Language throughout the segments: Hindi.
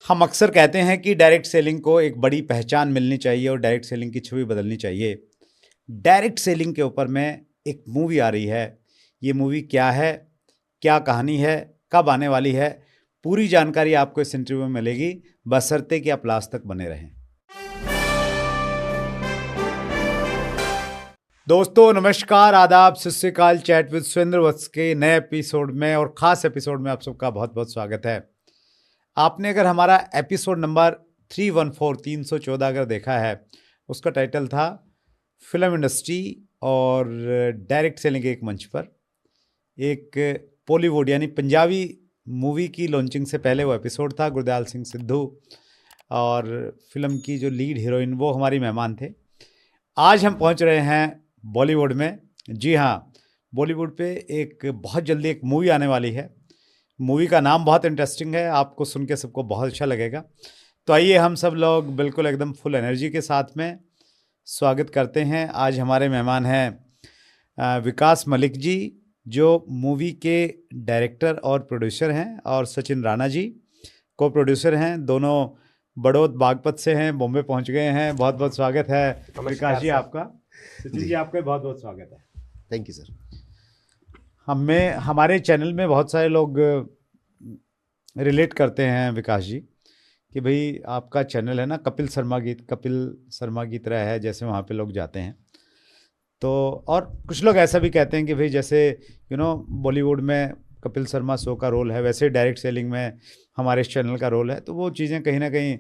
हम अक्सर कहते हैं कि डायरेक्ट सेलिंग को एक बड़ी पहचान मिलनी चाहिए और डायरेक्ट सेलिंग की छवि बदलनी चाहिए। डायरेक्ट सेलिंग के ऊपर में एक मूवी आ रही है। ये मूवी क्या है, क्या कहानी है, कब आने वाली है, पूरी जानकारी आपको इस इंटरव्यू में मिलेगी, बशर्ते कि आप लास्ट तक बने रहें। दोस्तों नमस्कार, आदाब, सत श्री अकाल। चैट विद सुरेंद्र वत्स के नए एपिसोड में और ख़ास एपिसोड में आप सबका बहुत बहुत स्वागत है। आपने अगर हमारा एपिसोड नंबर 314 अगर देखा है, उसका टाइटल था फिल्म इंडस्ट्री और डायरेक्ट सेलिंग के एक मंच पर। एक बॉलीवुड यानी पंजाबी मूवी की लॉन्चिंग से पहले वो एपिसोड था। गुरदयाल सिंह सिद्धू और फिल्म की जो लीड हीरोइन वो हमारी मेहमान थे। आज हम पहुंच रहे हैं बॉलीवुड में। जी हाँ, बॉलीवुड पे एक बहुत जल्दी एक मूवी आने वाली है। मूवी का नाम बहुत इंटरेस्टिंग है, आपको सुन के सबको बहुत अच्छा लगेगा। तो आइए हम सब लोग बिल्कुल एकदम फुल एनर्जी के साथ में स्वागत करते हैं। आज हमारे मेहमान हैं विकास मलिक जी, जो मूवी के डायरेक्टर और प्रोड्यूसर हैं, और सचिन राणा जी को प्रोड्यूसर हैं। दोनों बड़ौद बागपत से हैं, बॉम्बे पहुंच गए हैं। बहुत बहुत स्वागत है विकास जी आपका। सचिन जी आपका बहुत बहुत स्वागत है। Thank you sir. हमारे चैनल में बहुत सारे लोग रिलेट करते हैं विकास जी कि भाई आपका चैनल है ना कपिल शर्मा की तरह है, जैसे वहाँ पे लोग जाते हैं। तो और कुछ लोग ऐसा भी कहते हैं कि भाई जैसे बॉलीवुड में कपिल शर्मा शो का रोल है, वैसे डायरेक्ट सेलिंग में हमारे इस चैनल का रोल है। तो वो चीज़ें कहीं ना कहीं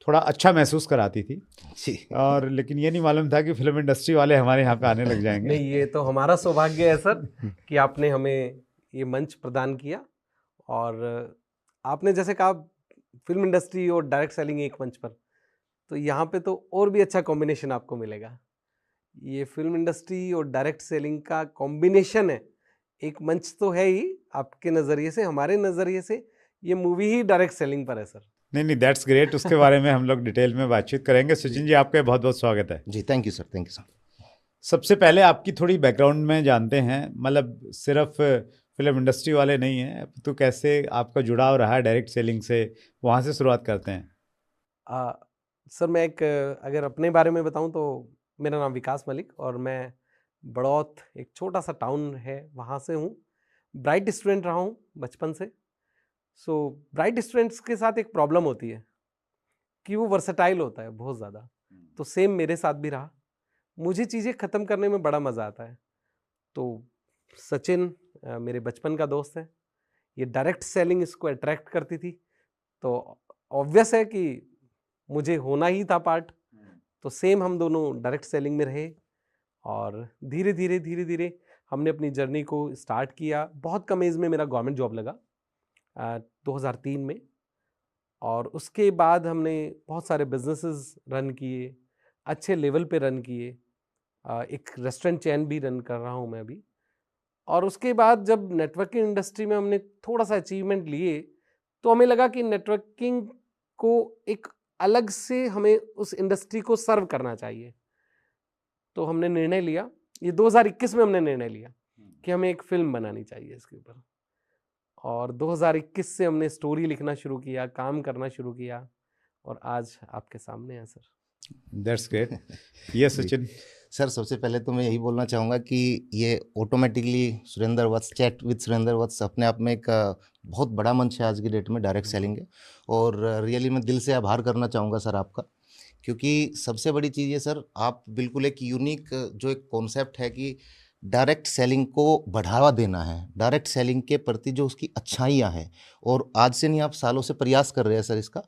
थोड़ा अच्छा महसूस कराती थी। जी। और लेकिन ये नहीं मालूम था कि फिल्म इंडस्ट्री वाले हमारे यहाँ पे आने लग जाएंगे। नहीं, ये तो हमारा सौभाग्य है सर कि आपने हमें ये मंच प्रदान किया। और आपने जैसे कहा फिल्म इंडस्ट्री और डायरेक्ट सेलिंग एक मंच पर, तो यहाँ पे तो और भी अच्छा कॉम्बिनेशन आपको मिलेगा। ये फिल्म इंडस्ट्री और डायरेक्ट सेलिंग का कॉम्बिनेशन है, एक मंच तो है ही। आपके नज़रिए से, हमारे नज़रिए से ये मूवी ही डायरेक्ट सेलिंग पर है सर। नहीं, दैट्स ग्रेट। उसके बारे में हम लोग डिटेल में बातचीत करेंगे। सचिन जी आपका बहुत बहुत स्वागत है। जी thank you sir, thank you sir. सबसे पहले आपकी थोड़ी बैकग्राउंड में जानते हैं, मतलब सिर्फ फिल्म इंडस्ट्री वाले नहीं हैं तो कैसे आपका जुड़ाव रहा है डायरेक्ट सेलिंग से, वहाँ से शुरुआत करते हैं। सर मैं अगर अपने बारे में बताऊं तो मेरा नाम विकास मलिक और मैं बड़ौत, एक छोटा सा टाउन है, वहाँ से हूँ। ब्राइट स्टूडेंट रहा हूँ बचपन से। सो ब्राइट स्टूडेंट्स के साथ एक प्रॉब्लम होती है कि वो वर्सेटाइल होता है बहुत ज़्यादा। तो सेम मेरे साथ भी रहा। मुझे चीज़ें ख़त्म करने में बड़ा मज़ा आता है। तो सचिन मेरे बचपन का दोस्त है। ये डायरेक्ट सेलिंग इसको अट्रैक्ट करती थी, तो ऑब्वियस है कि मुझे होना ही था पार्ट। तो सेम हम दोनों डायरेक्ट सेलिंग में रहे और धीरे धीरे हमने अपनी जर्नी को स्टार्ट किया। बहुत कम एज में मेरा गवर्नमेंट जॉब लगा 2003 में। और उसके बाद हमने बहुत सारे बिजनेसेस रन किए, अच्छे लेवल पे रन किए। एक रेस्टोरेंट चेन भी रन कर रहा हूँ मैं अभी। और उसके बाद जब नेटवर्किंग इंडस्ट्री में हमने थोड़ा सा अचीवमेंट लिए, तो हमें लगा कि नेटवर्किंग को एक अलग से हमें उस इंडस्ट्री को सर्व करना चाहिए। तो हमने निर्णय लिया, ये 2021 में हमने निर्णय लिया कि हमें एक फिल्म बनानी चाहिए इसके ऊपर। और 2021 से हमने स्टोरी लिखना शुरू किया, काम करना शुरू किया, और आज आपके सामने है सर। That's great. ये सचिन सर सबसे पहले तो मैं यही बोलना चाहूँगा कि ये automatically Surendra Vats, chat with Surendra Vats अपने आप में एक बहुत बड़ा मंच है आज की डेट में डायरेक्ट सेलिंग है। और रियली मैं दिल से आभार करना चाहूँगा सर आपका, क्योंकि सबसे बड़ी चीज़ है सर, आप बिल्कुल एक यूनिक जो एक कॉन्सेप्ट है कि डायरेक्ट सेलिंग को बढ़ावा देना है, डायरेक्ट सेलिंग के प्रति जो उसकी अच्छाइयाँ हैं, और आज से नहीं आप सालों से प्रयास कर रहे हैं सर इसका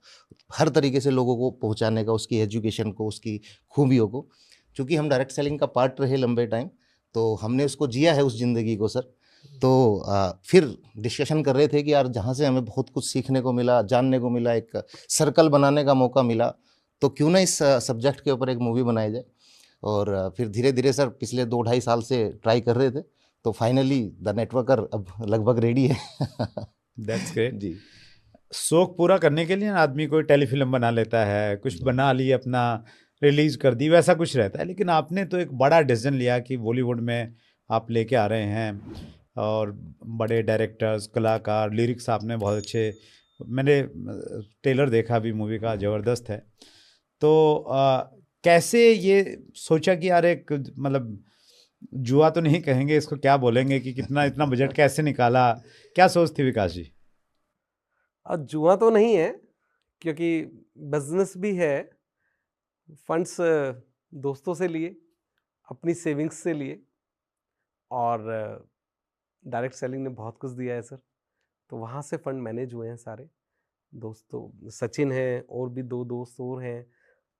हर तरीके से लोगों को पहुंचाने का, उसकी एजुकेशन को, उसकी खूबियों को। क्योंकि हम डायरेक्ट सेलिंग का पार्ट रहे लंबे टाइम, तो हमने उसको जिया है उस ज़िंदगी को सर। तो फिर डिस्कशन कर रहे थे कि यार जहाँ से हमें बहुत कुछ सीखने को मिला, जानने को मिला, एक सर्कल बनाने का मौका मिला, तो क्यों ना इस सब्जेक्ट के ऊपर एक मूवी बनाई जाए। और फिर धीरे धीरे सर पिछले 2-2.5 साल से ट्राई कर रहे थे, तो फाइनली द नेटवर्कर अब लगभग रेडी है। दैट्स ग्रेट जी। शौक पूरा करने के लिए ना आदमी कोई टेलीफिल्म बना लेता है, कुछ बना ली, अपना रिलीज कर दी, वैसा कुछ रहता है। लेकिन आपने तो एक बड़ा डिसीजन लिया कि बॉलीवुड में आप लेके आ रहे हैं, और बड़े डायरेक्टर्स, कलाकार, लिरिक्स आपने बहुत अच्छे मैंने ट्रेलर देखा अभी मूवी का, ज़बरदस्त है। तो कैसे ये सोचा कि यार एक मतलब जुआ तो नहीं कहेंगे इसको, क्या बोलेंगे कि कितना इतना बजट कैसे निकाला, क्या सोच थी विकास जी? जुआ तो नहीं है, क्योंकि बिजनेस भी है। फंड्स दोस्तों से लिए, अपनी सेविंग्स से लिए, और डायरेक्ट सेलिंग ने बहुत कुछ दिया है सर, तो वहाँ से फंड मैनेज हुए हैं सारे। दोस्तों सचिन हैं, और भी 2 दोस्त और हैं,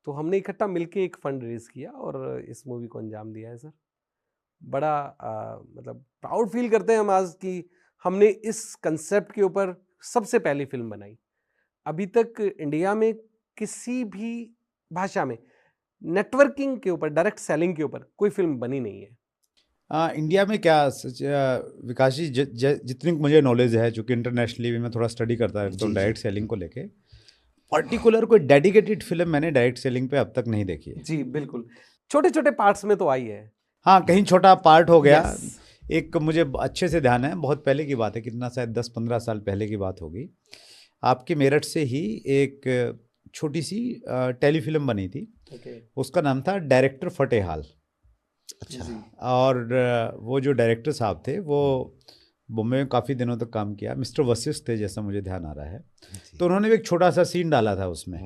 तो हमने इकट्ठा मिलके एक फंड रेज किया और इस मूवी को अंजाम दिया है सर। बड़ा मतलब प्राउड फील करते हैं हम आज कि हमने इस कंसेप्ट के ऊपर सबसे पहली फिल्म बनाई। अभी तक इंडिया में किसी भी भाषा में नेटवर्किंग के ऊपर, डायरेक्ट सेलिंग के ऊपर कोई फिल्म बनी नहीं है। इंडिया में क्या विकास जी, जितनी मुझे नॉलेज है, चूँकि इंटरनेशनली भी मैं थोड़ा स्टडी करता रहता हूँ डायरेक्ट सेलिंग को लेके, पर्टिकुलर कोई डेडिकेटेड फिल्म मैंने डायरेक्ट सेलिंग पे अब तक नहीं देखी है। जी बिल्कुल, छोटे छोटे पार्ट्स में तो आई है। हाँ, कहीं छोटा पार्ट हो गया। Yes. एक मुझे अच्छे से ध्यान है, बहुत पहले की बात है, कितना शायद 10-15 साल पहले की बात होगी, आपके मेरठ से ही एक छोटी सी टेलीफिल्म बनी थी। उसका नाम था डायरेक्टर फतेहाल। अच्छा। और वो जो डायरेक्टर साहब थे वो बॉम्बे में काफ़ी दिनों तक काम किया, मिस्टर वशिष्ठ थे जैसा मुझे ध्यान आ रहा है। तो उन्होंने भी एक छोटा सा सीन डाला था उसमें,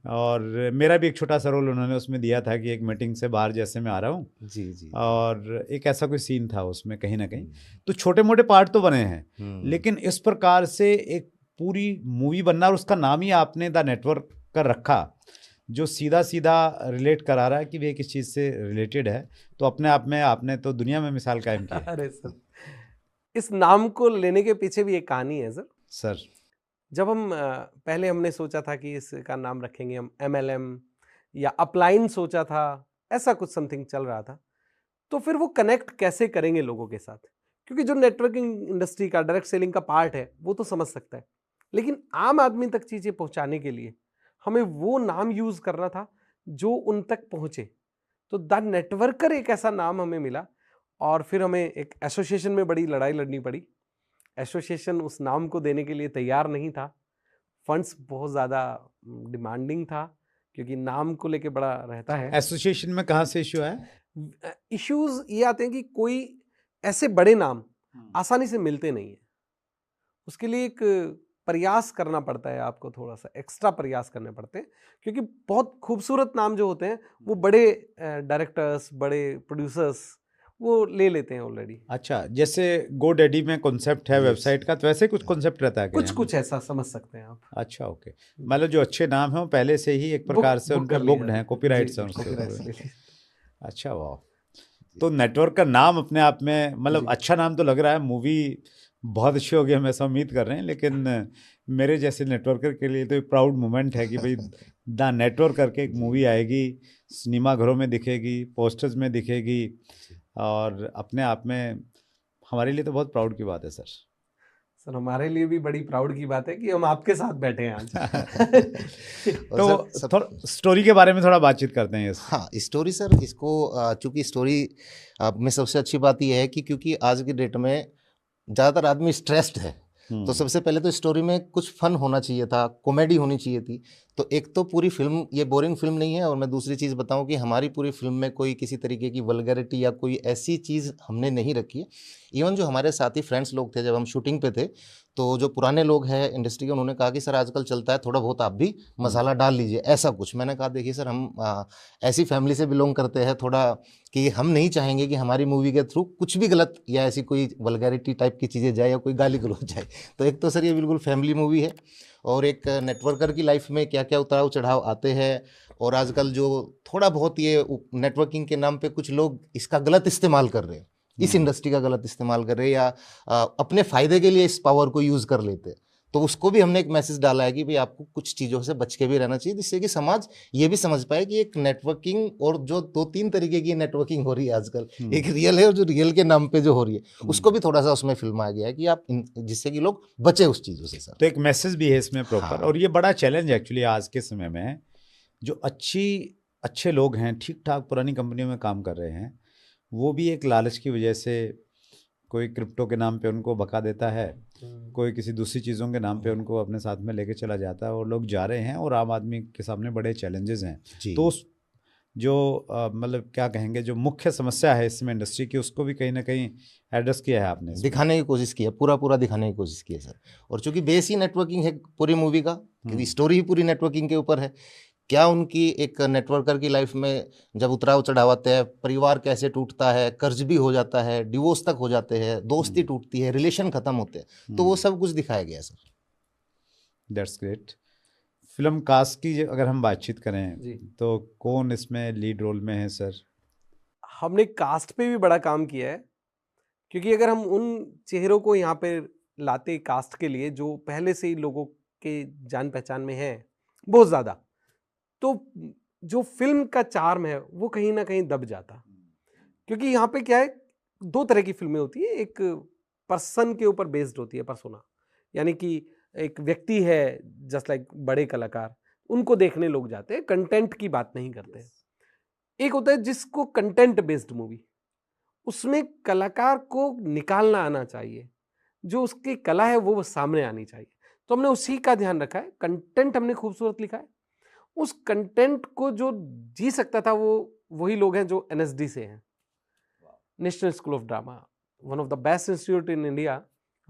और मेरा भी एक छोटा सा रोल उन्होंने उसमें दिया था कि एक मीटिंग से बाहर जैसे मैं आ रहा हूँ, जी। और एक ऐसा कोई सीन था उसमें कहीं ना कहीं। तो छोटे मोटे पार्ट तो बने हैं, लेकिन इस प्रकार से एक पूरी मूवी बनना, और उसका नाम ही आपने द नेटवर्क कर रखा, जो सीधा सीधा रिलेट करा रहा है कि वे किस चीज़ से रिलेटेड है, तो अपने आप में आपने तो दुनिया में मिसाल कायम की है। अरे सर, इस नाम को लेने के पीछे भी एक कहानी है सर। जब हम पहले हमने सोचा था कि इसका नाम रखेंगे हम MLM या अपलाइन, सोचा था ऐसा कुछ समथिंग चल रहा था। तो फिर वो कनेक्ट कैसे करेंगे लोगों के साथ, क्योंकि जो नेटवर्किंग इंडस्ट्री का डायरेक्ट सेलिंग का पार्ट है वो तो समझ सकता है, लेकिन आम आदमी तक चीज़ें पहुंचाने के लिए हमें वो नाम यूज करना था जो उन तक पहुंचे। तो द नेटवर्कर एक ऐसा नाम हमें मिला, और फिर हमें एक एसोसिएशन में बड़ी लड़ाई लड़नी पड़ी। एसोसिएशन उस नाम को देने के लिए तैयार नहीं था, फंड्स बहुत ज़्यादा डिमांडिंग था, क्योंकि नाम को लेके बड़ा रहता है। एसोसिएशन में कहाँ से इश्यू है? इश्यूज ये आते हैं कि कोई ऐसे बड़े नाम आसानी से मिलते नहीं है, उसके लिए एक प्रयास करना पड़ता है, आपको थोड़ा सा एक्स्ट्रा प्रयास करने पड़ते हैं, क्योंकि बहुत खूबसूरत नाम जो होते हैं वो बड़े डायरेक्टर्स, बड़े प्रोड्यूसर्स वो ले लेते हैं ऑलरेडी। अच्छा, जैसे गो डैडी में कॉन्सेप्ट है वेबसाइट का, तो वैसे कुछ कॉन्सेप्ट रहता है क्या? कुछ ऐसा समझ सकते हैं आप। अच्छा, ओके, मतलब जो अच्छे नाम हैं वो पहले से ही एक प्रकार से उन पर बुक्ड हैं, कॉपीराइट्स हैं उसके ऊपर। अच्छा, वाह। तो नेटवर्क का नाम अपने आप में मतलब अच्छा नाम तो लग रहा है, मूवी बहुत अच्छी होगी हम ऐसा उम्मीद कर रहे हैं, लेकिन मेरे जैसे नेटवर्कर के लिए तो एक प्राउड मोमेंट है कि भाई द नेटवर्क करके एक मूवी आएगी, सिनेमा घरों में दिखेगी, पोस्टर्स में दिखेगी, और अपने आप में हमारे लिए तो बहुत प्राउड की बात है सर। सर हमारे लिए भी बड़ी प्राउड की बात है कि हम आपके साथ बैठे हैं आज। तो थोड़ा स्टोरी के बारे में थोड़ा बातचीत करते हैं। हाँ, स्टोरी सर, इसको चूँकि स्टोरी में सबसे अच्छी बात यह है कि क्योंकि आज की डेट में ज़्यादातर आदमी स्ट्रेस्ड है, तो सबसे पहले तो स्टोरी में कुछ फन होना चाहिए था, कॉमेडी होनी चाहिए थी। तो एक तो पूरी फिल्म ये बोरिंग फिल्म नहीं है, और मैं दूसरी चीज़ बताऊं कि हमारी पूरी फिल्म में कोई किसी तरीके की वल्गैरिटी या कोई ऐसी चीज़ हमने नहीं रखी है। इवन जो हमारे साथी फ्रेंड्स लोग थे, जब हम शूटिंग पे थे, तो जो पुराने लोग हैं इंडस्ट्री के, उन्होंने कहा कि सर आजकल चलता है थोड़ा बहुत आप भी मसाला डाल लीजिए, ऐसा कुछ। मैंने कहा देखिए सर, हम ऐसी फैमिली से बिलोंग करते हैं थोड़ा, कि हम नहीं चाहेंगे कि हमारी मूवी के थ्रू कुछ भी गलत या ऐसी कोई वल्गैरिटी टाइप की चीज़ें जाए या कोई गाली गलौज जाए। तो एक तो सर ये बिल्कुल फैमिली मूवी है, और एक नेटवर्कर की लाइफ में क्या क्या उतार चढ़ाव आते हैं, और आजकल जो थोड़ा बहुत ये नेटवर्किंग के नाम पे कुछ लोग इसका गलत इस्तेमाल कर रहे हैं, इस इंडस्ट्री का गलत इस्तेमाल कर रहे हैं, या अपने फ़ायदे के लिए इस पावर को यूज़ कर लेते हैं। तो उसको भी हमने एक मैसेज डाला है कि भाई आपको कुछ चीज़ों से बच के भी रहना चाहिए, जिससे कि समाज ये भी समझ पाए कि एक नेटवर्किंग, और जो 2-3 तरीके की नेटवर्किंग हो रही है आजकल, एक रियल है और जो रियल के नाम पे जो हो रही है, उसको भी थोड़ा सा उसमें फिल्माया गया है कि आप जिससे कि लोग बचे उस चीज़ों से सर। तो एक मैसेज भी है इसमें प्रॉपर। हाँ। और ये बड़ा चैलेंज एक्चुअली आज के समय में, जो अच्छे लोग हैं, ठीक ठाक पुरानी कंपनियों में काम कर रहे हैं, वो भी एक लालच की वजह से कोई क्रिप्टो के नाम पे उनको भगा देता है, कोई किसी दूसरी चीज़ों के नाम पे उनको अपने साथ में लेके चला जाता है, और लोग जा रहे हैं और आम आदमी के सामने बड़े चैलेंजेस हैं। जी। तो उस जो मतलब क्या कहेंगे, जो मुख्य समस्या है इसमें इंडस्ट्री की, उसको भी कहीं ना कहीं एड्रेस किया है आपने इसमें। दिखाने की कोशिश की है, पूरा दिखाने की कोशिश की है सर। और चूंकि बेस ही नेटवर्किंग है पूरी मूवी का, क्योंकि स्टोरी ही पूरी नेटवर्किंग के ऊपर है। क्या उनकी एक नेटवर्कर की लाइफ में जब उतराव चढ़ाव आते हैं, परिवार कैसे टूटता है, कर्ज भी हो जाता है, डिवोर्स तक हो जाते हैं, दोस्ती टूटती है, रिलेशन खत्म होते हैं, तो वो सब कुछ दिखाया गया है sir. That's great. Film cast की अगर हम बातचीत करें जी। तो कौन इसमें लीड रोल में है सर? हमने कास्ट पे भी बड़ा काम किया है, क्योंकि अगर हम उन चेहरों को यहाँ पे लाते कास्ट के लिए जो पहले से ही लोगों के जान पहचान में है बहुत ज़्यादा, तो जो फिल्म का चार्म है वो कहीं ना कहीं दब जाता। क्योंकि यहाँ पे क्या है, दो तरह की फिल्में होती है, एक पर्सन के ऊपर बेस्ड होती है, पर्सोना, यानी कि एक व्यक्ति है, जस्ट लाइक बड़े कलाकार, उनको देखने लोग जाते हैं, कंटेंट की बात नहीं करते। एक होता है जिसको कंटेंट बेस्ड मूवी, उसमें कलाकार को निकालना आना चाहिए, जो उसकी कला है वो सामने आनी चाहिए। तो हमने उसी का ध्यान रखा है, कंटेंट हमने खूबसूरत लिखा है। उस कंटेंट को जो जी सकता था वो वही लोग हैं जो एनएसडी से हैं, national school of drama, one of the best institute in India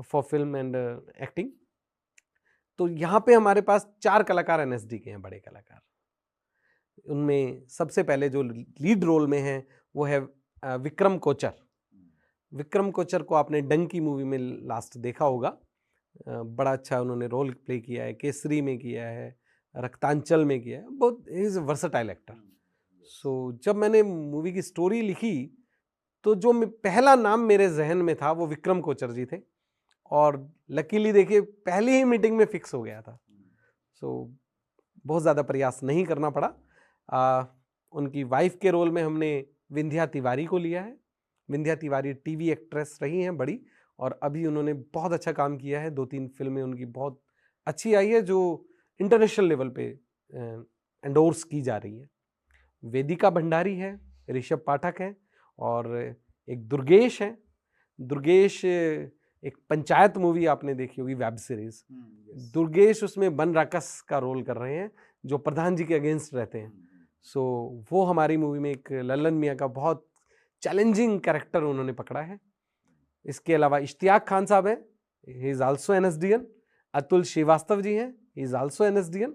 for film and acting. तो यहाँ पे हमारे पास 4 कलाकार एनएसडी के हैं, बड़े कलाकार। उनमें सबसे पहले जो लीड रोल में हैं वो है विक्रम कोचर। विक्रम कोचर को आपने डंकी मूवी में लास्ट देखा होगा, बड़ा अच्छा उन्होंने रोल प्ले किया है, केसरी में किया है, रक्तांचल में किया है, बहुत इज वर्सटाइल एक्टर। सो जब मैंने मूवी की स्टोरी लिखी तो जो पहला नाम मेरे जहन में था वो विक्रम कोचर जी थे, और लकीली देखिए पहली ही मीटिंग में फिक्स हो गया था। सो बहुत ज़्यादा प्रयास नहीं करना पड़ा। उनकी वाइफ के रोल में हमने विंध्या तिवारी को लिया है। विंध्या तिवारी टीवी एक्ट्रेस रही हैं बड़ी, और अभी उन्होंने बहुत अच्छा काम किया है, 2-3 फिल्में उनकी बहुत अच्छी आई है जो इंटरनेशनल लेवल पे एंडोर्स की जा रही है। वेदिका भंडारी है, ऋषभ पाठक है, और एक दुर्गेश है। दुर्गेश एक पंचायत मूवी आपने देखी होगी, वेब सीरीज। दुर्गेश उसमें बन राकस का रोल कर रहे हैं जो प्रधान जी के अगेंस्ट रहते हैं। सो वो हमारी मूवी में एक लल्लन मियाँ का बहुत चैलेंजिंग कैरेक्टर उन्होंने पकड़ा है। इसके अलावा इश्तियाक खान साहब है, he is also NSDN. Atul Srivastava ji हैं, ही इज आल्सो एनएसडीएन।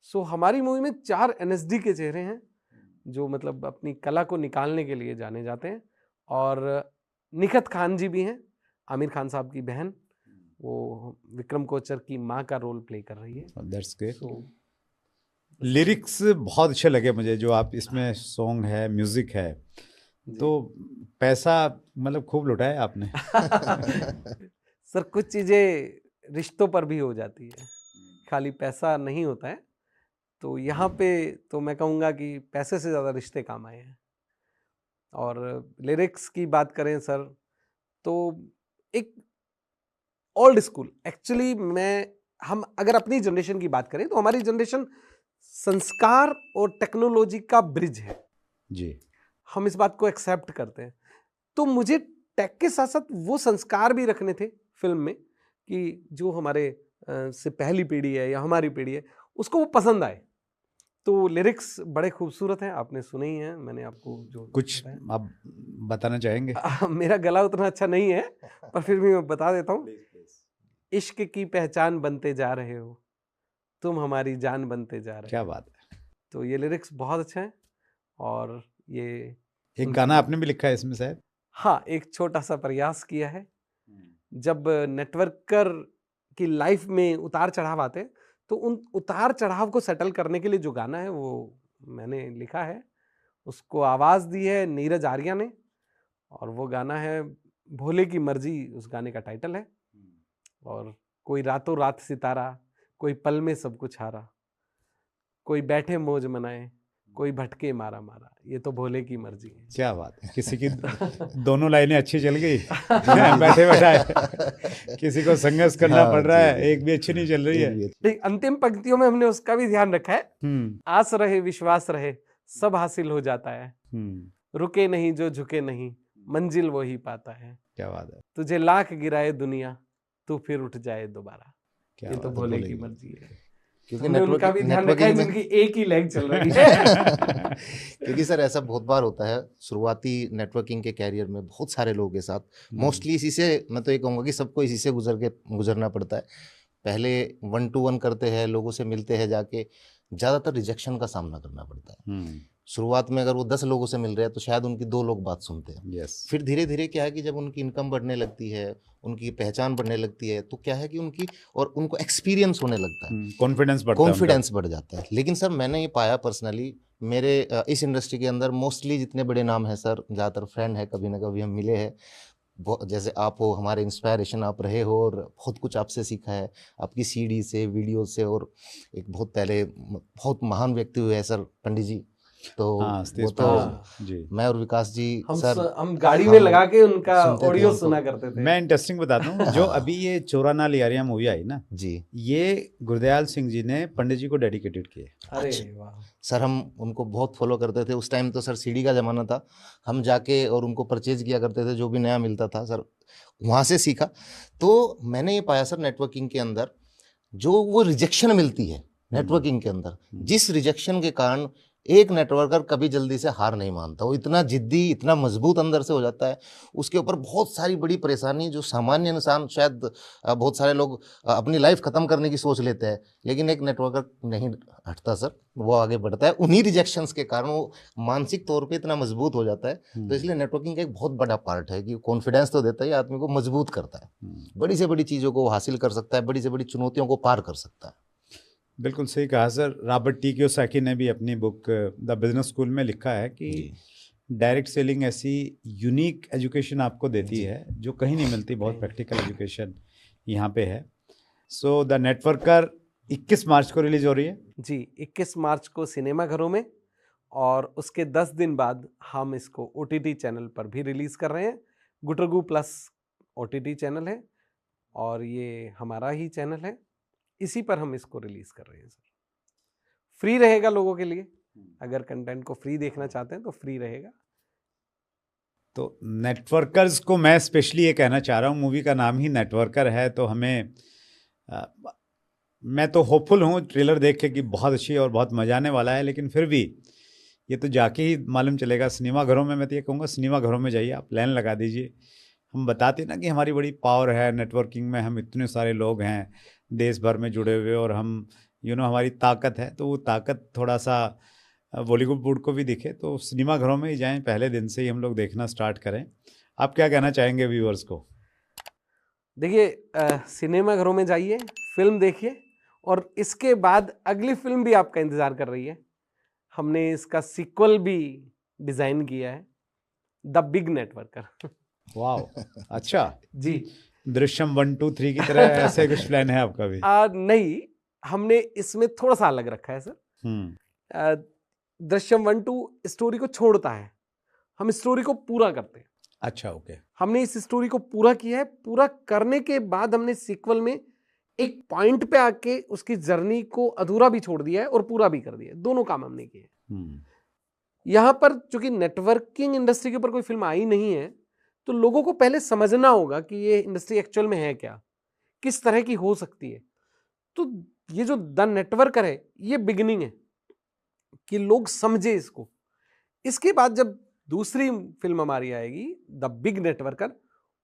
सो हमारी मूवी में 4 एनएसडी के चेहरे हैं जो मतलब अपनी कला को निकालने के लिए जाने जाते हैं। और निखत खान जी भी हैं, आमिर खान साहब की बहन, वो विक्रम कोचर की माँ का रोल प्ले कर रही है। That's great. लिरिक्स बहुत अच्छे लगे मुझे, जो आप इसमें सॉन्ग है, म्यूजिक है, तो पैसा मतलब खूब लुटाया आपने। सर कुछ चीज़ें रिश्तों पर भी हो जाती है, खाली पैसा नहीं होता है। तो यहाँ पे तो मैं कहूँगा कि पैसे से ज़्यादा रिश्ते काम आए हैं। और लिरिक्स की बात करें सर, तो एक ओल्ड स्कूल, एक्चुअली हम अगर अपनी जनरेशन की बात करें तो हमारी जनरेशन संस्कार और टेक्नोलॉजी का ब्रिज है जी, हम इस बात को एक्सेप्ट करते हैं। तो मुझे टेक के साथ साथ वो संस्कार भी रखने थे फिल्म में, कि जो हमारे से पहली पीढ़ी है या हमारी पीढ़ी है उसको वो पसंद आए। तो लिरिक्स बड़े खूबसूरत हैं, आपने सुने ही हैं, मैंने आपको जो कुछ आप बताना चाहेंगे? मेरा गला उतना अच्छा नहीं है पर फिर भी मैं बता देता हूँ। इश्क की पहचान बनते जा रहे हो, तुम हमारी जान बनते जा रहे हो। क्या बात है। तो ये लिरिक्स बहुत अच्छा है। और ये एक गाना आपने भी लिखा है इसमें शायद? हाँ, एक छोटा सा प्रयास किया है। जब नेटवर्कर की लाइफ में उतार चढ़ाव आते हैं तो उन उतार चढ़ाव को सेटल करने के लिए जो गाना है वो मैंने लिखा है, उसको आवाज़ दी है नीरज आर्या ने, और वो गाना है भोले की मर्जी, उस गाने का टाइटल है। और कोई रातों रात सितारा, कोई पल में सब कुछ हारा, कोई बैठे मौज मनाए, कोई भटके मारा मारा, ये तो भोले की मर्जी है। क्या बात है, किसी की दोनों लाइनें अच्छी चल गई। बैठे बैठाए किसी को संघर्ष करना पड़ रहा है, एक भी अच्छी नहीं चल रही है। अंतिम पंक्तियों में हमने उसका भी ध्यान रखा है, आस रहे विश्वास रहे सब हासिल हो जाता है, रुके नहीं जो झुके नहीं मंजिल वो ही पाता है। क्या बात है। तुझे लाख गिराए दुनिया तो फिर उठ जाए दोबारा। क्या ये तो बात है, भोले भोले की की। मर्जी है। क्योंकि हमने उनका भी ध्यान रखा है नेटवर्किंग में जिनकी एक ही लेग चल रही है। क्योंकि सर ऐसा बहुत बार होता है शुरुआती नेटवर्किंग के कैरियर में बहुत सारे लोगों के साथ, मोस्टली इसी से, मैं तो ये कहूँगा कि सबको इसी से गुजरना पड़ता है। पहले 1-to-1 करते हैं, लोगों से मिलते हैं जाके, ज़्यादातर रिजेक्शन का सामना करना पड़ता है। शुरुआत में अगर वो 10 लोगों से मिल रहे हैं तो शायद उनकी 2 लोग बात सुनते हैं। यस। फिर धीरे धीरे क्या है कि जब उनकी इनकम बढ़ने लगती है, उनकी पहचान बढ़ने लगती है, तो क्या है कि उनको एक्सपीरियंस होने लगता है, कॉन्फिडेंस बढ़ता है, कॉन्फिडेंस बढ़ जाता है। लेकिन सर मैंने ये पाया पर्सनली, मेरे इस इंडस्ट्री के अंदर मोस्टली जितने बड़े नाम हैं सर, ज़्यादातर फ्रेंड है, कभी ना कभी हम मिले हैं, जैसे आप हो, हमारे इंस्पायरेशन आप रहे हो, और बहुत कुछ आपसे सीखा है, आपकी सीडी से, वीडियो से। और एक बहुत पहले बहुत महान व्यक्ति हुए हैं सर, पंडित जी, तो हाँ, वो तो जी। मैं और विकास जी सर हम गाड़ी में लगा के उनका सुनते थे ऑडियो उनको। सुना करते थे। मैं इंटरेस्टिंग बताता हूँ, जो अभी ये चोराना लियारियां मूवी आई ना जी, ये गुरदयाल सिंह जी ने पंडित जी को डेडिकेटेड किए। अरे अच्छा। वाह। सर हम उनको बहुत फॉलो करते थे उस टाइम, तो सर सीडी का ज़माना था, हम जाके और उनको परचेज किया करते थे, जो भी नया मिलता था सर, वहाँ से सीखा। तो मैंने ये पाया सर नेटवर्किंग के अंदर, जो वो रिजेक्शन मिलती है नेटवर्किंग के अंदर, जिस रिजेक्शन के कारण एक नेटवर्कर कभी जल्दी से हार नहीं मानता, वो इतना जिद्दी, इतना मजबूत अंदर से हो जाता है, उसके ऊपर बहुत सारी बड़ी परेशानी, जो सामान्य इंसान शायद बहुत सारे लोग अपनी लाइफ खत्म करने की सोच लेते हैं, लेकिन एक नेटवर्कर नहीं हटता सर, वो आगे बढ़ता है। उन्हीं रिजेक्शंस के कारण वो मानसिक तौर पे इतना मजबूत हो जाता है। तो इसलिए नेटवर्किंग का एक बहुत बड़ा पार्ट है कि कॉन्फिडेंस तो देता है, आदमी को मजबूत करता है, बड़ी से बड़ी चीज़ों को हासिल कर सकता है, बड़ी से बड़ी चुनौतियों को पार कर सकता है। बिल्कुल सही कहा सर। रॉबर्ट टी कियोसाकी ने भी अपनी बुक द बिजनेस स्कूल में लिखा है कि डायरेक्ट सेलिंग ऐसी यूनिक एजुकेशन आपको देती है जो कहीं नहीं मिलती, बहुत प्रैक्टिकल एजुकेशन यहाँ पे है। सो द नेटवर्कर 21 मार्च को रिलीज हो रही है जी, 21 मार्च को सिनेमा घरों में, और उसके 10 दिन बाद हम इसको OTT चैनल पर भी रिलीज कर रहे हैं। गुटरगू प्लस OTT चैनल है और ये हमारा ही चैनल है, इसी पर हम इसको रिलीज कर रहे हैं सर। फ्री रहेगा लोगों के लिए, अगर कंटेंट को फ्री देखना चाहते हैं तो फ्री रहेगा। तो नेटवर्कर्स को मैं स्पेशली ये कहना चाह रहा हूँ, मूवी का नाम ही नेटवर्कर है, तो हमें मैं तो होपफुल हूँ ट्रेलर देख के कि बहुत अच्छी और बहुत मजा आने वाला है। लेकिन फिर भी ये तो जाके ही मालूम चलेगा सिनेमा घरों में। मैं तो ये कहूँगा सिनेमा घरों में जाइए, आप लाइन लगा दीजिए। हम बताते ना कि हमारी बड़ी पावर है नेटवर्किंग में, हम इतने सारे लोग हैं देश भर में जुड़े हुए, और हम हमारी ताकत है, तो वो ताकत थोड़ा सा बॉलीवुड को भी दिखे, तो सिनेमा घरों में ही जाएं, पहले दिन से ही हम लोग देखना स्टार्ट करें। आप क्या कहना चाहेंगे व्यूअर्स को? देखिए, सिनेमा घरों में जाइए, फिल्म देखिए, और इसके बाद अगली फिल्म भी आपका इंतजार कर रही है। हमने इसका सीक्वल भी डिजाइन किया है, द बिग नेटवर्कर। वाह, अच्छा जी, दृश्यम 1, 2, 3 की तरह ऐसे कुछ प्लान है आपका भी? नहीं, हमने इसमें थोड़ा सा अलग रखा है सर। दृश्यम 1, 2 स्टोरी को छोड़ता है, हम स्टोरी को पूरा करते हैं। अच्छा, ओके। हमने इस स्टोरी को पूरा किया है, पूरा करने के बाद हमने सीक्वल में एक पॉइंट पे आके उसकी जर्नी को अधूरा भी छोड़ दिया है और पूरा भी कर दिया है। दोनों काम हमने किए। यहां पर चूंकि नेटवर्किंग इंडस्ट्री के ऊपर कोई फिल्म आई नहीं है, तो लोगों को पहले समझना होगा कि ये इंडस्ट्री एक्चुअल में है क्या, किस तरह की हो सकती है। तो ये जो द नेटवर्कर है, ये बिगिनिंग है कि लोग समझे इसको। इसके बाद जब दूसरी फिल्म हमारी आएगी द बिग नेटवर्कर,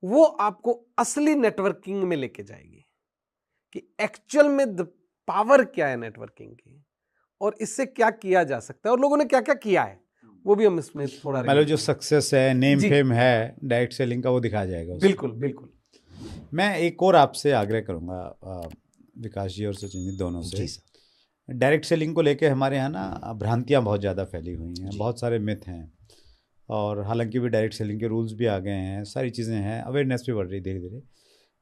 वो आपको असली नेटवर्किंग में लेके जाएगी कि एक्चुअल में द पावर क्या है नेटवर्किंग की, और इससे क्या किया जा सकता है, और लोगों ने क्या क्या किया है, वो भी हम इसमें थोड़ा मतलब जो सक्सेस है, नेम फेम है डायरेक्ट सेलिंग का, वो दिखाया जाएगा उसमें। बिल्कुल बिल्कुल। मैं एक और आपसे आग्रह करूंगा विकास जी और सचिन जी दोनों से। डायरेक्ट सेलिंग को लेके हमारे यहाँ ना भ्रांतियाँ बहुत ज़्यादा फैली हुई हैं, बहुत सारे मिथ हैं, और हालांकि भी डायरेक्ट सेलिंग के रूल्स भी आ गए हैं, सारी चीज़ें हैं, अवेयरनेस भी बढ़ रही धीरे धीरे।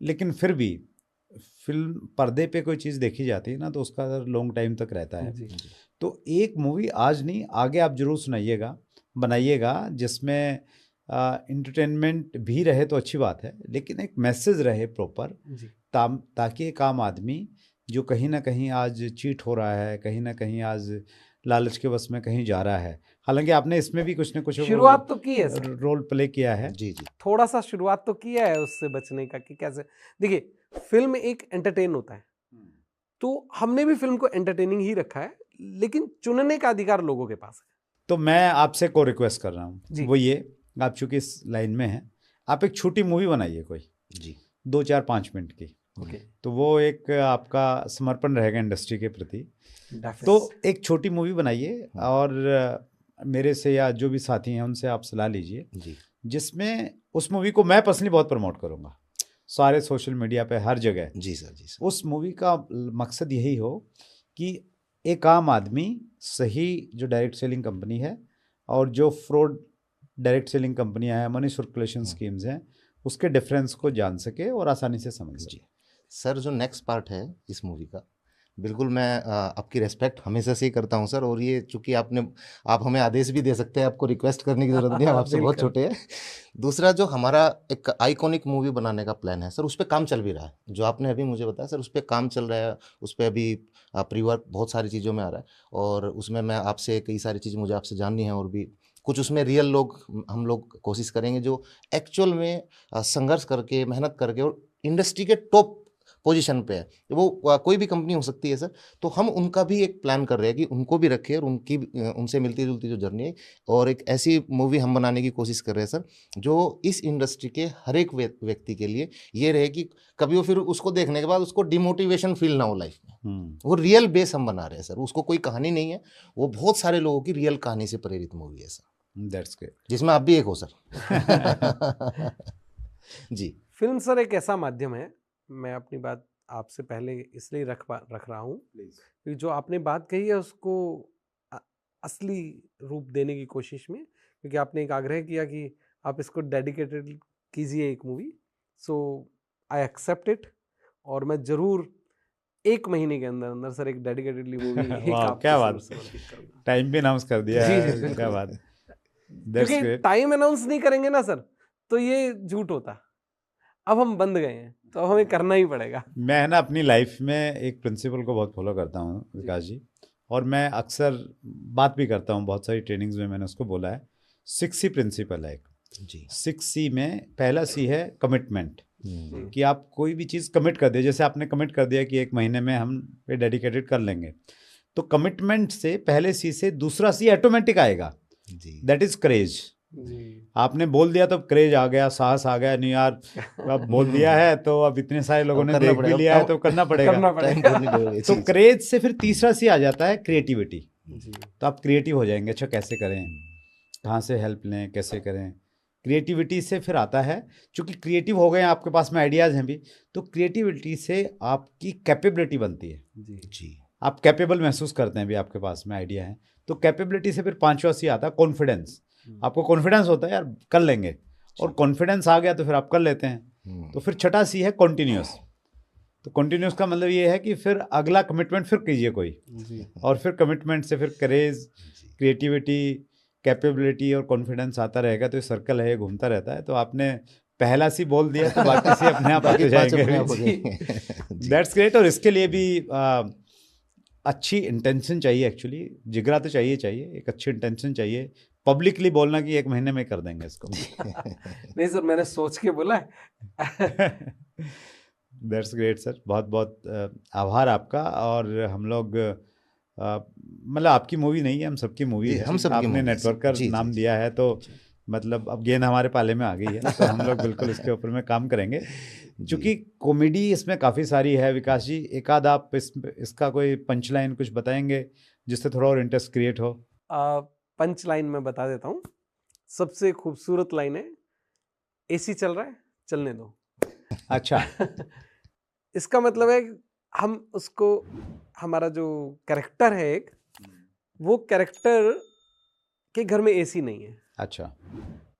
लेकिन फिर भी फिल्म पर्दे पे कोई चीज़ देखी जाती है ना, तो उसका लॉन्ग टाइम तक रहता है। तो एक मूवी आज नहीं, आगे आप जरूर सुनाइएगा, बनाइएगा, जिसमें इंटरटेनमेंट भी रहे तो अच्छी बात है, लेकिन एक मैसेज रहे प्रॉपर, ताकि एक आम आदमी जो कहीं ना कहीं आज चीट हो रहा है, कहीं ना कहीं आज लालच के बस में कहीं जा रहा है। हालांकि आपने इसमें भी कुछ ना कुछ शुरुआत तो की है, रोल प्ले किया है। जी जी, थोड़ा सा शुरुआत तो किया है उससे बचने का, कि कैसे। देखिए, फिल्म एक एंटरटेन होता है, तो हमने भी फिल्म को एंटरटेनिंग ही रखा है, लेकिन चुनने का अधिकार लोगों के पास है। तो मैं आपसे को रिक्वेस्ट कर रहा जी। हूँ, वो ये, आप चूंकि इस लाइन में हैं, आप एक छोटी मूवी बनाइए कोई जी 2-4-5 मिनट की, ओके, तो वो एक आपका समर्पण रहेगा इंडस्ट्री के प्रति। तो एक छोटी मूवी बनाइए और मेरे से या जो भी साथी हैं उनसे आप सलाह लीजिए, जी जिसमें उस मूवी को मैं पर्सनली बहुत प्रमोट करूँगा सारे सोशल मीडिया पे हर जगह। जी सर, जी सर। उस मूवी का मकसद यही हो कि एक आम आदमी सही जो डायरेक्ट सेलिंग कंपनी है और जो फ्रॉड डायरेक्ट सेलिंग कंपनियां हैं, मनी सर्कुलेशन स्कीम्स हैं, उसके डिफरेंस को जान सके और आसानी से समझ सके। जी सर, जो नेक्स्ट पार्ट है इस मूवी का, बिल्कुल मैं आपकी रेस्पेक्ट हमेशा से ही करता हूं सर, और ये चूंकि आप हमें आदेश भी दे सकते हैं, आपको रिक्वेस्ट करने की जरूरत नहीं है, हम आपसे बहुत छोटे हैं। दूसरा, जो हमारा एक आइकॉनिक मूवी बनाने का प्लान है सर, उस पर काम चल भी रहा है, जो आपने अभी मुझे बताया सर, उस पर काम चल रहा है, उस पर अभी प्री वर्क बहुत सारी चीज़ों में आ रहा है, और उसमें मैं आपसे कई सारी चीज़ मुझे आपसे जाननी है, और भी कुछ उसमें रियल लोग हम लोग कोशिश करेंगे जो एक्चुअल में संघर्ष करके, मेहनत करके, और इंडस्ट्री के टॉप पोजीशन पे है, वो कोई भी कंपनी हो सकती है सर, तो हम उनका भी एक प्लान कर रहे हैं कि उनको भी रखें, और उनसे मिलती जुलती जो जर्नी है, और एक ऐसी मूवी हम बनाने की कोशिश कर रहे हैं सर, जो इस इंडस्ट्री के हर एक व्यक्ति के लिए ये रहे कि कभी वो फिर उसको देखने के बाद उसको डिमोटिवेशन फील ना हो लाइफ में। वो रियल बेस हम बना रहे हैं सर, उसको कोई कहानी नहीं है, वो बहुत सारे लोगों की रियल कहानी से प्रेरित मूवी है सर। दैट्स ग्रेट, जिसमें आप भी एक हो सर। जी। फिल्म सर एक ऐसा माध्यम है, मैं अपनी बात आपसे पहले इसलिए रख रहा हूँ कि जो आपने बात कही है उसको असली रूप देने की कोशिश में, क्योंकि आपने एक आग्रह किया कि आप इसको डेडिकेटेड कीजिए एक movie, so I accept it, और मैं जरूर 1 महीने के अंदर अंदर सर एक डेडिकेटेडली मूवी क्या बात, टाइम भी अनाउंस कर दिया है, क्या बात। क्योंकि टाइम अनाउंस नहीं करेंगे ना सर तो ये झूठ होता, अब हम बंद गए हैं तो हमें करना ही पड़ेगा। मैं ना अपनी लाइफ में एक प्रिंसिपल को बहुत फॉलो करता हूँ विकास जी, और मैं अक्सर बात भी करता हूँ, बहुत सारी ट्रेनिंग्स में मैंने उसको बोला है, 6C प्रिंसिपल है एक जी। 6C में पहला C है कमिटमेंट, कि आप कोई भी चीज़ कमिट कर दिए, जैसे आपने कमिट कर दिया कि 1 महीने में हम पे डेडिकेटेड कर लेंगे, तो कमिटमेंट से पहले C से दूसरा C ऑटोमेटिक आएगा, दैट इज करेज। आपने बोल दिया तो क्रेज आ गया, साहस आ गया, नहीं यार अब बोल दिया है तो अब इतने सारे लोगों ने देख भी लिया है तो करना पड़ेगा। तो क्रेज से फिर तीसरा सी आ जाता है क्रिएटिविटी, तो आप क्रिएटिव हो जाएंगे, अच्छा कैसे करें, कहाँ से हेल्प लें, कैसे करें। क्रिएटिविटी से फिर आता है, चूंकि क्रिएटिव हो गए आपके पास में आइडियाज़ हैं भी, तो क्रिएटिविटी से आपकी कैपेबिलिटी बनती है जी, आप कैपेबल महसूस करते हैं भी आपके पास में आइडिया है, तो कैपेबिलिटी से फिर 5वां सी आता है कॉन्फिडेंस, आपको कॉन्फिडेंस होता है यार कर लेंगे, और कॉन्फिडेंस आ गया तो फिर आप कर लेते हैं। तो फिर 6ठा सी है कॉन्टिन्यूस, तो कॉन्टिन्यूस का मतलब ये है कि फिर अगला कमिटमेंट फिर कीजिए कोई, और फिर कमिटमेंट से फिर करेज, क्रिएटिविटी, कैपेबिलिटी और कॉन्फिडेंस आता रहेगा, तो ये सर्कल है, ये घूमता रहता है। तो आपने पहला सी बोल दिया तो बाकी सी अपने आप आते जाएंगे। That's great. और इसके लिए भी अच्छी इंटेंशन चाहिए, एक्चुअली जिगरा तो चाहिए, एक अच्छी इंटेंशन चाहिए, पब्लिकली बोलना कि 1 महीने में कर देंगे इसको। नहीं सर, मैंने सोच के बोला है। दैट्स ग्रेट सर, बहुत बहुत आभार आपका। और हम लोग मतलब आपकी मूवी नहीं है, हम सबकी मूवी है, हम सबकी आपने नेटवर्कर नाम दिया है तो मतलब अब गेंद हमारे पाले में आ गई है, तो हम लोग बिल्कुल इसके ऊपर में काम करेंगे, क्योंकि कॉमेडी इसमें काफ़ी सारी है। विकास जी, एक आध आप इसका कोई पंच लाइन कुछ बताएंगे जिससे थोड़ा और इंटरेस्ट क्रिएट हो? पंच लाइन में बता देता हूँ, सबसे खूबसूरत लाइन है, एसी चल रहा है चलने दो। अच्छा। इसका मतलब है हम उसको, हमारा जो कैरेक्टर है एक, वो कैरेक्टर के घर में एसी नहीं है। अच्छा।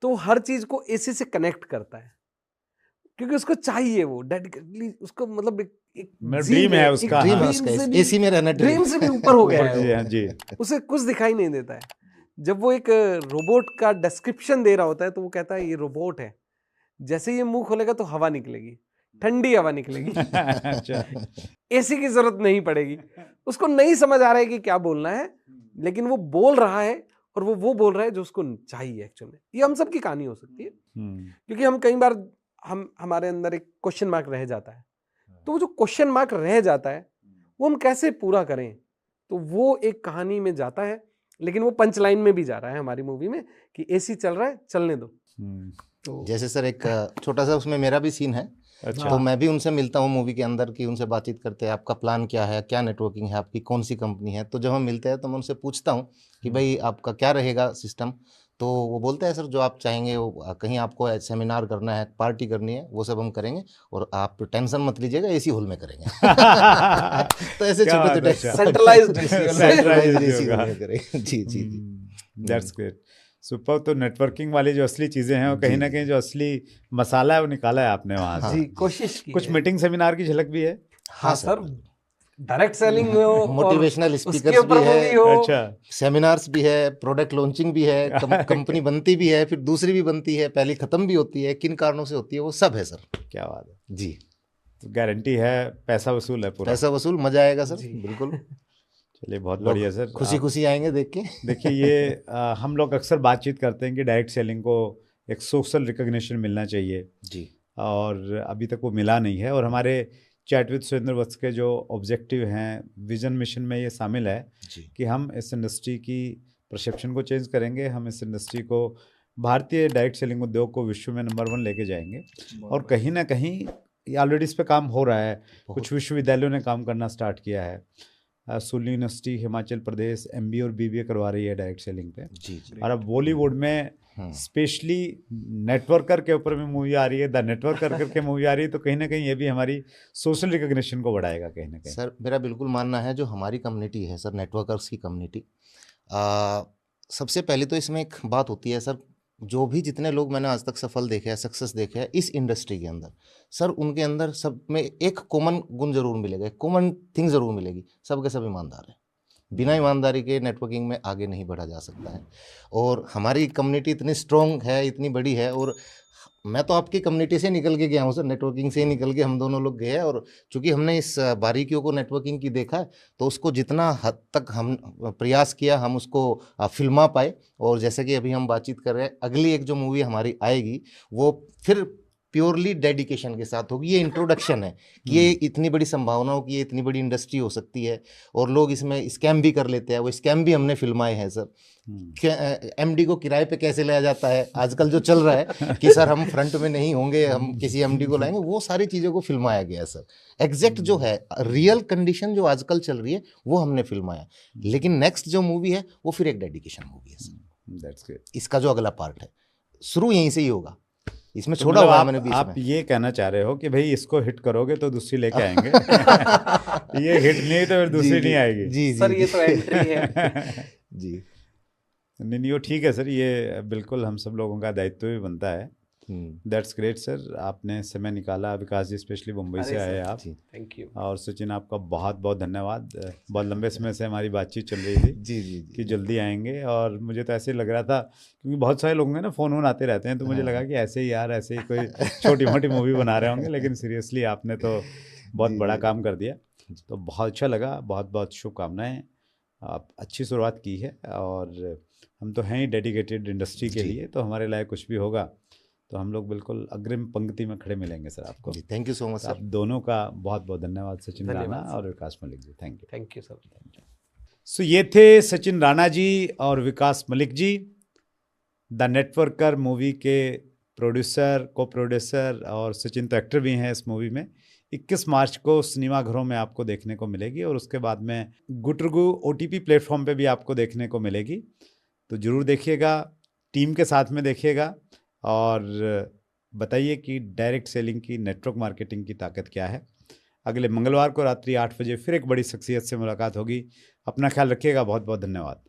तो हर चीज को एसी से कनेक्ट करता है, क्योंकि उसको चाहिए, वो डेडिकेटली उसको, मतलब एक ड्रीम है उसका, एसी में रहना, ड्रीम से भी ऊपर हो गया है जी। उसे कुछ दिखाई नहीं देता है। जब वो एक रोबोट का डिस्क्रिप्शन दे रहा होता है तो वो कहता है ये रोबोट है, जैसे ये मुंह खोलेगा तो हवा निकलेगी, ठंडी हवा निकलेगी। अच्छा। एसी की जरूरत नहीं पड़ेगी। उसको नहीं समझ आ रहा है कि क्या बोलना है, लेकिन वो बोल रहा है, और वो बोल रहा है जो उसको चाहिए एक्चुअली। ये हम सब की कहानी हो सकती है, क्योंकि हम कई बार हमारे अंदर एक क्वेश्चन मार्क रह जाता है तो वो जो क्वेश्चन मार्क रह जाता है वो हम कैसे पूरा करें, तो वो एक कहानी में जाता है, लेकिन वो पंच लाइन में भी जा रहा है हमारी मूवी में कि एसी चल रहा है, चलने दो। तो जैसे सर एक छोटा सा उसमें मेरा भी सीन है, अच्छा। तो मैं भी उनसे मिलता हूँ मूवी के अंदर कि उनसे बातचीत करते हैं, आपका प्लान क्या है, क्या नेटवर्किंग है आपकी, कौन सी कंपनी है। तो जब हम मिलते हैं तो मैं उनसे पूछता हूँ कि भाई आपका क्या रहेगा सिस्टम। तो वो बोलते हैं सर जो आप चाहेंगे, वो कहीं आपको सेमिनार करना है, पार्टी करनी है, वो सब हम करेंगे, और आप टेंशन मत लीजिएगा, एसी हॉल में करेंगे। तो ऐसे क्या छोटे बात छोटे है, अच्छा। सेंट्रलाइज्ड Centralized एसी होगा। हॉल में करेंगे। जी जी जी। That's great, super. तो नेटवर्किंग वाली जो असली चीजें हैं, और कहीं जी, ना जी। कहीं जो असली मसाला है वो निकाला है आपने वहां हाँ। से। जी, कोशिश की कुछ है। मीटिंग सेमिनार की झलक भी है। हाँ सर, डायरेक्ट सेलिंग में हो और मोटिवेशनल उसके स्पीकर्स ऊपर भी मूवी है, हो। अच्छा। सेमिनार्स भी है, प्रोडक्ट लॉन्चिंग भी है, कंपनी बनती भी है, फिर दूसरी भी बनती है, पहली खत्म भी होती है, किन कारणों से होती है, वो सब है सर। क्या बात है, जी, तो गारंटी है, पैसा वसूल है पूरा। पैसा वसूल, मजा आएगा सर, जी। बिल्कुल। चलिए बहुत लोग बढ़िया सर। खुशी खुशी आएंगे देख के। देखिए ये हम लोग अक्सर बातचीत करते हैं कि डायरेक्ट सेलिंग को एक सोशल रिकग्निशन मिलना चाहिए, जी और अभी तक वो मिला नहीं है। और हमारे चैट विद सुरेंद्र वत्स के जो ऑब्जेक्टिव हैं, विजन मिशन में ये शामिल है जी कि हम इस इंडस्ट्री की परसेप्शन को चेंज करेंगे, हम इस इंडस्ट्री को, भारतीय डायरेक्ट सेलिंग उद्योग को विश्व में नंबर 1 लेके जाएंगे। और कहीं ना कहीं ये ऑलरेडी इस पे काम हो रहा है, कुछ विश्वविद्यालयों ने काम करना स्टार्ट किया है। Sulli university Himachal Pradesh MBA और BBA करवा रही है डायरेक्ट सेलिंग पे। जी जी। और अब बॉलीवुड में स्पेशली नेटवर्कर के ऊपर में मूवी आ रही है, द नेटवर्कर करके मूवी आ रही है, तो कहीं ना कहीं ये भी हमारी सोशल रिकग्निशन को बढ़ाएगा कहीं ना कहीं। सर मेरा बिल्कुल मानना है, जो हमारी कम्युनिटी है सर, नेटवर्कर्स की कम्युनिटी, सबसे पहले तो इसमें एक बात होती है सर, जो भी जितने लोग मैंने आज तक सफल देखे हैं, सक्सेस देखे हैं इस इंडस्ट्री के अंदर, सर उनके अंदर सब में एक कॉमन गुण जरूर मिलेगा, एक कॉमन थिंग जरूर मिलेगी, सब के सब ईमानदार हैं। बिना ईमानदारी के नेटवर्किंग में आगे नहीं बढ़ा जा सकता है। और हमारी कम्युनिटी इतनी स्ट्रॉन्ग है, इतनी बड़ी है, और मैं तो आपकी कम्युनिटी से निकल के गया हूँ सर, नेटवर्किंग से ही निकल के हम दोनों लोग गए हैं। और चूंकि हमने इस बारीकियों को नेटवर्किंग की देखा है, तो उसको जितना हद तक हम प्रयास किया, हम उसको फिल्मा पाए। और जैसे कि अभी हम बातचीत कर रहे हैं, अगली एक जो मूवी हमारी आएगी वो फिर प्योरली डेडिकेशन के साथ होगी। ये इंट्रोडक्शन है कि ये इतनी बड़ी संभावनाओं की, ये इतनी बड़ी इंडस्ट्री हो सकती है, और लोग इसमें स्कैम भी कर लेते हैं, वो स्कैम भी हमने फिल्माए हैं सर। MD को किराए पे कैसे लाया जाता है, आजकल जो चल रहा है कि सर हम फ्रंट में नहीं होंगे, हम किसी MD को लाएंगे, वो सारी चीज़ों को फिल्माया गया है सर। एग्जैक्ट जो है रियल कंडीशन जो आजकल चल रही है वो हमने फिल्माया। लेकिन नेक्स्ट जो मूवी है वो फिर एक डेडिकेशन मूवी है सर। That's great. इसका जो अगला पार्ट है शुरू यहीं से ही होगा, इसमें छोड़ा हुआ है मैंने बीच आप में। ये कहना चाह रहे हो कि भाई इसको हिट करोगे तो दूसरी लेके आएंगे। ये हिट नहीं तो फिर दूसरी नहीं आएगी। जी सर ये जी तो एंट्री है। जी। नहीं नहीं, वो ठीक है सर, ये बिल्कुल हम सब लोगों का दायित्व भी बनता है। दैट्स ग्रेट सर, आपने समय निकाला। विकास जी स्पेशली मुंबई से आए आप। Thank you. और सचिन आपका बहुत बहुत धन्यवाद, बहुत लंबे समय से हमारी बातचीत चल रही थी जी जी कि जल्दी आएंगे। और मुझे तो ऐसे लग रहा था, क्योंकि बहुत सारे लोग हैं ना फ़ोन आते रहते हैं, तो मुझे लगा कि ऐसे ही यार, ऐसे ही कोई छोटी मोटी मूवी बना रहे होंगे, लेकिन सीरियसली आपने तो बहुत बड़ा काम कर दिया। तो बहुत अच्छा लगा, बहुत बहुत शुभकामनाएं। आप अच्छी शुरुआत की है, और हम तो हैं ही डेडिकेटेड इंडस्ट्री के लिए, तो हमारे लायक कुछ भी होगा तो हम लोग बिल्कुल अग्रिम पंक्ति में खड़े मिलेंगे सर आपको। थैंक यू सो मच तो सर। आप दोनों का बहुत बहुत धन्यवाद, सचिन राणा धन्यवाद और Vikas Malik ji. Thank you. Thank you sir. So ये थे सचिन राणा जी और Vikas Malik ji, the networker movie के प्रोड्यूसर, को प्रोड्यूसर, और सचिन तो एक्टर भी हैं इस मूवी में। 21 मार्च को सिनेमाघरों में आपको देखने को मिलेगी, और उसके बाद में गुटरगु OTP प्लेटफॉर्म पे भी आपको देखने को मिलेगी। तो ज़रूर देखिएगा, टीम के साथ में देखिएगा, और बताइए कि डायरेक्ट सेलिंग की, नेटवर्क मार्केटिंग की ताकत क्या है। अगले मंगलवार को रात्रि 8 बजे फिर एक बड़ी शख्सियत से मुलाकात होगी। अपना ख्याल रखिएगा। बहुत बहुत धन्यवाद।